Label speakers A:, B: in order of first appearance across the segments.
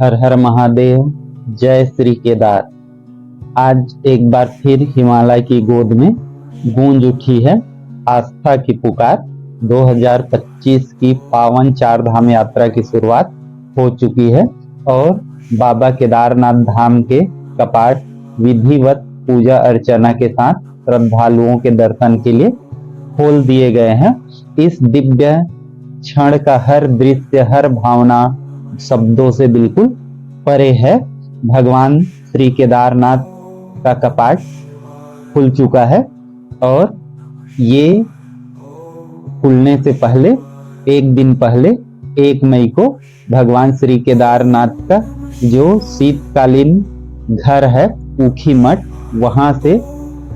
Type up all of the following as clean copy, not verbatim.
A: हर हर महादेव। जय श्री केदार। आज एक बार फिर हिमालय की गोद में गूंज उठी है आस्था की पुकार। 2025 की पावन चार धाम यात्रा की शुरुआत हो चुकी है और बाबा केदारनाथ धाम के कपाट विधिवत पूजा अर्चना के साथ श्रद्धालुओं के दर्शन के लिए खोल दिए गए हैं। इस दिव्य क्षण का हर दृश्य, हर भावना शब्दों से बिल्कुल परे है। भगवान श्री केदारनाथ का कपाट खुल चुका है और ये खुलने से पहले एक दिन पहले 1 मई को भगवान श्री केदारनाथ का जो शीतकालीन घर है ऊखी मठ, वहां से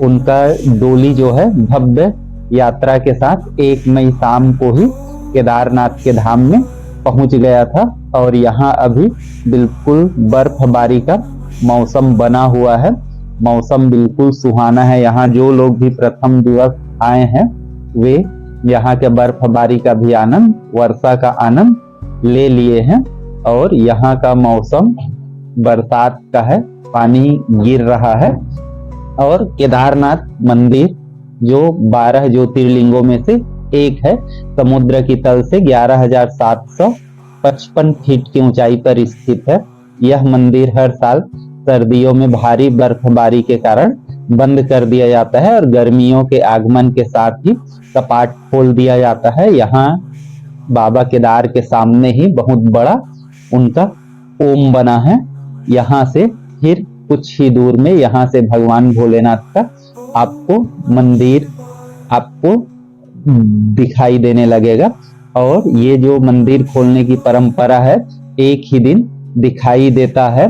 A: उनका डोली जो है भव्य यात्रा के साथ 1 मई शाम को ही केदारनाथ के धाम में पहुंच गया था। और यहाँ अभी बिल्कुल बर्फबारी का मौसम बना हुआ है। मौसम बिल्कुल सुहाना है। यहाँ जो लोग भी प्रथम दिवस आए हैं वे यहाँ के बर्फबारी का भी आनंद, वर्षा का आनंद ले लिए हैं। और यहाँ का मौसम बरसात का है, पानी गिर रहा है। और केदारनाथ मंदिर जो 12 ज्योतिर्लिंगों में से एक है, समुद्र की तल से 11,755 फीट की ऊंचाई पर स्थित है। यह मंदिर हर साल सर्दियों में भारी बर्फबारी के कारण बंद कर दिया जाता है और गर्मियों के आगमन के साथ ही कपाट खोल दिया जाता है। यहाँ बाबा केदार के सामने ही बहुत बड़ा उनका ओम बना है। यहाँ से फिर कुछ ही दूर में यहाँ से भगवान भोलेनाथ का आपको मंदिर आपको दिखाई देने लगेगा। और ये जो मंदिर खोलने की परंपरा है, एक ही दिन दिखाई देता है।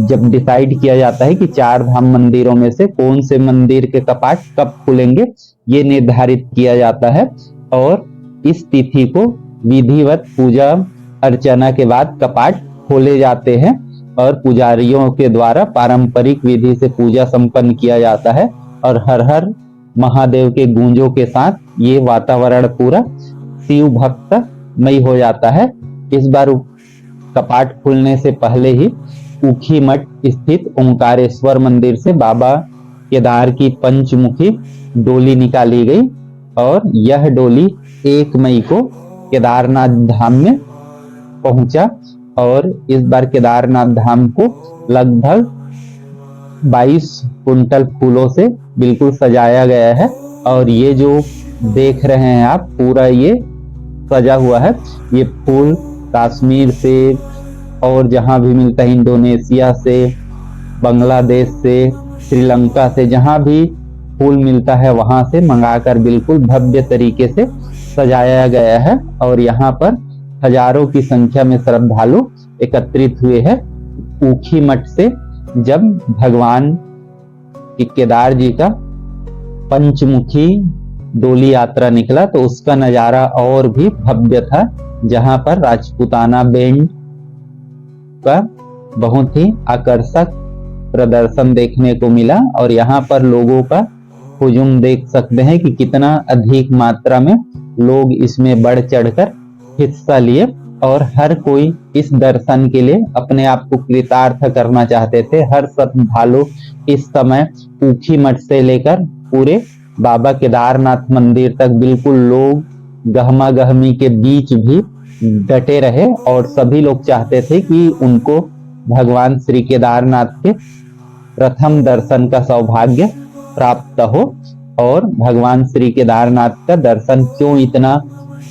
A: जब डिसाइड किया जाता है कि 4 धाम मंदिरों में से कौन से मंदिर के कपाट कब खुलेंगे, ये निर्धारित किया जाता है। और इस तिथि को विधिवत पूजा अर्चना के बाद कपाट खोले जाते हैं और पुजारियों के द्वारा पारंपरिक विधि से पूजा संपन्न किया जाता है। और हर हर महादेव के गूंजों के साथ ये वातावरण पूरा शिव भक्तमय हो जाता है। इस बार कपाट खुलने से पहले ही ऊखी मठ स्थित ओंकारेश्वर मंदिर से बाबा केदार की पंचमुखी डोली निकाली गई और यह डोली 1 मई को केदारनाथ धाम में पहुंचा। और इस बार केदारनाथ धाम को लगभग 22 कुंटल फूलों से बिल्कुल सजाया गया है। और ये जो देख रहे हैं आप, पूरा ये सजा हुआ है। ये फूल कश्मीर से और जहां भी मिलता है, इंडोनेशिया से, बांग्लादेश से, श्रीलंका से, जहां भी फूल मिलता है वहां से मंगाकर बिल्कुल भव्य तरीके से सजाया गया है। और यहाँ पर हजारों की संख्या में श्रद्धालु एकत्रित हुए हैं। ऊखी मठ से जब भगवान केदार जी का पंचमुखी डोली यात्रा निकला तो उसका नजारा और भी भव्य था। जहां पर राजपूताना बैंड का बहुत ही आकर्षक प्रदर्शन देखने को मिला। और यहाँ पर लोगों का हुजूम देख सकते हैं कि कितना अधिक मात्रा में लोग इसमें बढ़ चढ़कर हिस्सा लिए। और हर कोई इस दर्शन के लिए अपने आप को कृतार्थ करना चाहते थे। हर श्रद्धालु इस समय ऊखी मठ से लेकर पूरे बाबा केदारनाथ मंदिर तक बिल्कुल लोग गहमा गहमी के बीच भी डटे रहे। और सभी लोग चाहते थे कि उनको भगवान श्री केदारनाथ के प्रथम दर्शन का सौभाग्य प्राप्त हो। और भगवान श्री केदारनाथ का दर्शन क्यों इतना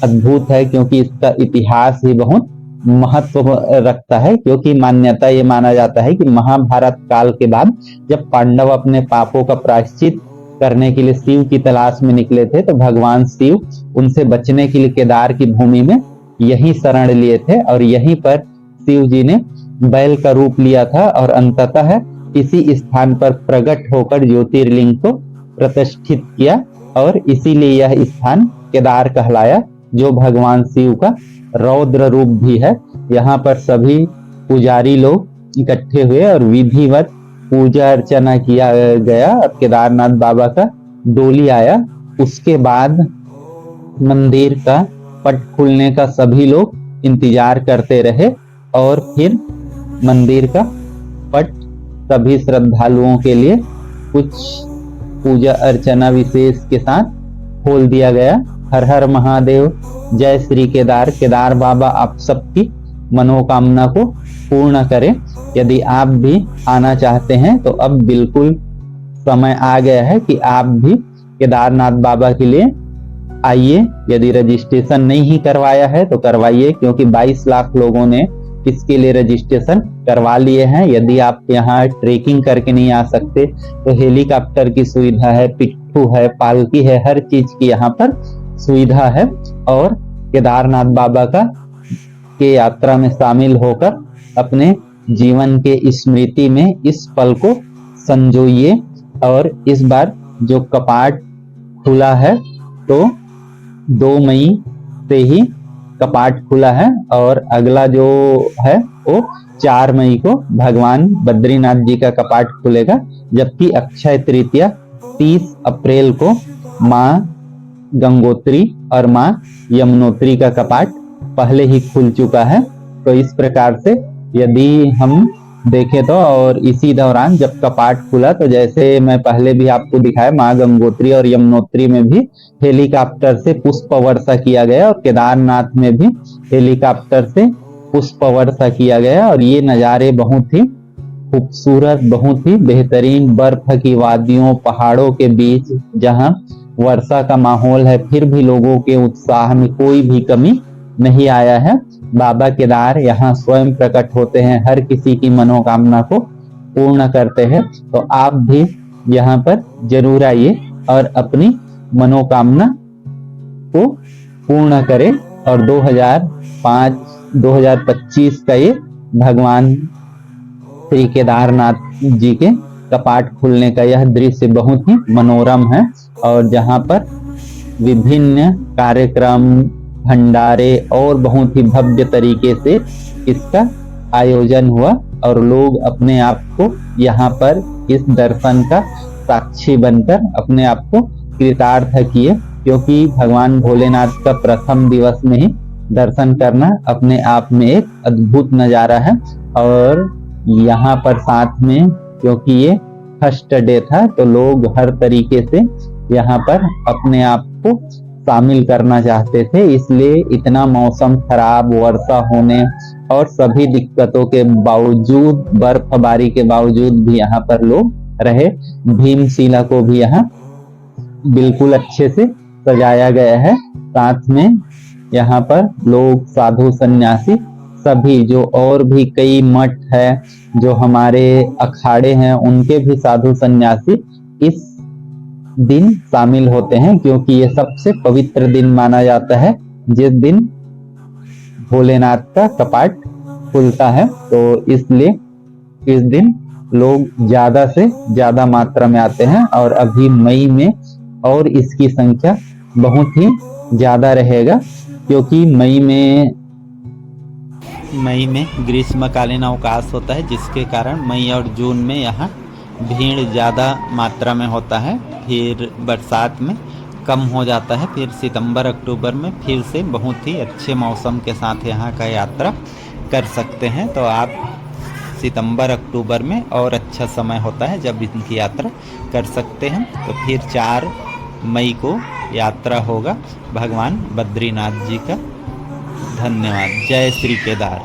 A: अद्भुत है, क्योंकि इसका इतिहास ही बहुत महत्व रखता है। क्योंकि मान्यता ये माना जाता है कि महाभारत काल के बाद जब पांडव अपने पापों का प्रायश्चित करने के लिए शिव की तलाश में निकले थे तो भगवान शिव उनसे बचने के लिए केदार की भूमि में यही शरण लिए थे। और यहीं पर शिव जी ने बैल का रूप लिया था और अंततः इसी स्थान पर प्रकट होकर ज्योतिर्लिंग को प्रतिष्ठित किया। और इसीलिए यह स्थान केदार कहलाया, जो भगवान शिव का रौद्र रूप भी है। यहाँ पर सभी पुजारी लोग इकट्ठे हुए और विधिवत पूजा अर्चना किया गया। केदारनाथ बाबा का डोली आया, उसके बाद मंदिर का पट खुलने का सभी लोग इंतजार करते रहे। और फिर मंदिर का पट सभी श्रद्धालुओं के लिए कुछ पूजा अर्चना विशेष के साथ खोल दिया गया। हर हर महादेव, जय श्री केदार। केदार बाबा आप सबकी मनोकामना को पूर्ण करें। यदि आप भी आना चाहते हैं तो अब बिल्कुल समय आ गया है कि आप भी केदारनाथ बाबा के लिए आइए। यदि रजिस्ट्रेशन नहीं करवाया है तो करवाइए, क्योंकि 22 लाख लोगों ने इसके लिए रजिस्ट्रेशन करवा लिए हैं। यदि आप यहाँ ट्रेकिंग करके नहीं आ सकते तो हेलीकॉप्टर की सुविधा है, पिट्ठू है, पालकी है, हर चीज की यहाँ पर सुविधा है। और केदारनाथ बाबा के यात्रा में शामिल होकर अपने जीवन के स्मृति में इस पल को संजोइए। और इस बार जो कपाट खुला है तो 2 मई से ही कपाट खुला है, और अगला जो है वो 4 मई को भगवान बद्रीनाथ जी का कपाट खुलेगा। जबकि अक्षय तृतीया 30 अप्रैल को माँ गंगोत्री और माँ यमुनोत्री का कपाट पहले ही खुल चुका है। तो इस प्रकार से यदि हम देखें तो, और इसी दौरान जब कपाट खुला तो जैसे मैं पहले भी आपको दिखाया, माँ गंगोत्री और यमुनोत्री में भी हेलीकॉप्टर से पुष्प वर्षा किया गया और केदारनाथ में भी हेलीकॉप्टर से पुष्प वर्षा किया गया। और ये नज़ारे बहुत ही खूबसूरत, बहुत ही बेहतरीन, बर्फ की वादियों, पहाड़ों के बीच जहाँ वर्षा का माहौल है, फिर भी लोगों के उत्साह में कोई भी कमी नहीं आया है। बाबा केदार यहाँ स्वयं प्रकट होते हैं, हर किसी की मनोकामना को पूर्ण करते हैं। तो आप भी यहाँ पर जरूर आइए और अपनी मनोकामना को पूर्ण करें। और 2025 का ये भगवान श्री केदारनाथ जी के कपाट खुलने का यह दृश्य बहुत ही मनोरम है, और जहाँ पर विभिन्न कार्यक्रम, भंडारे और बहुत ही भव्य तरीके से इसका आयोजन हुआ, और लोग अपने आप को यहाँ पर इस दर्शन का साक्षी बनकर अपने आप को कृतार्थ किए। क्योंकि भगवान भोलेनाथ का प्रथम दिवस में ही दर्शन करना अपने आप में एक अद्भुत नजारा है। और यहाँ पर साथ में, क्योंकि ये फर्स्ट डे था, तो लोग हर तरीके से यहाँ पर अपने आप को शामिल करना चाहते थे। इसलिए इतना मौसम खराब, वर्षा होने और सभी दिक्कतों के बावजूद, बर्फबारी के बावजूद भी यहाँ पर लोग रहे। भीमशिला को भी यहाँ बिल्कुल अच्छे से सजाया गया है। साथ में यहाँ पर लोग, साधु सन्यासी सभी, जो और भी कई मठ है, जो हमारे अखाड़े हैं, उनके भी साधु सन्यासी इस दिन शामिल होते हैं। क्योंकि ये सबसे पवित्र दिन माना जाता है जिस दिन भोलेनाथ का कपाट खुलता है। तो इसलिए इस दिन लोग ज्यादा से ज्यादा मात्रा में आते हैं, और अभी मई में और इसकी संख्या बहुत ही ज्यादा रहेगा। क्योंकि मई में ग्रीष्मकालीन अवकाश होता है, जिसके कारण मई और जून में यहाँ भीड़ ज़्यादा मात्रा में होता है। फिर बरसात में कम हो जाता है। फिर सितंबर अक्टूबर में फिर से बहुत ही अच्छे मौसम के साथ यहाँ का यात्रा कर सकते हैं। तो आप सितंबर अक्टूबर में और अच्छा समय होता है जब इनकी यात्रा कर सकते हैं। तो फिर 4 मई को यात्रा होगा भगवान बद्रीनाथ जी का। धन्यवाद। जय श्री केदार।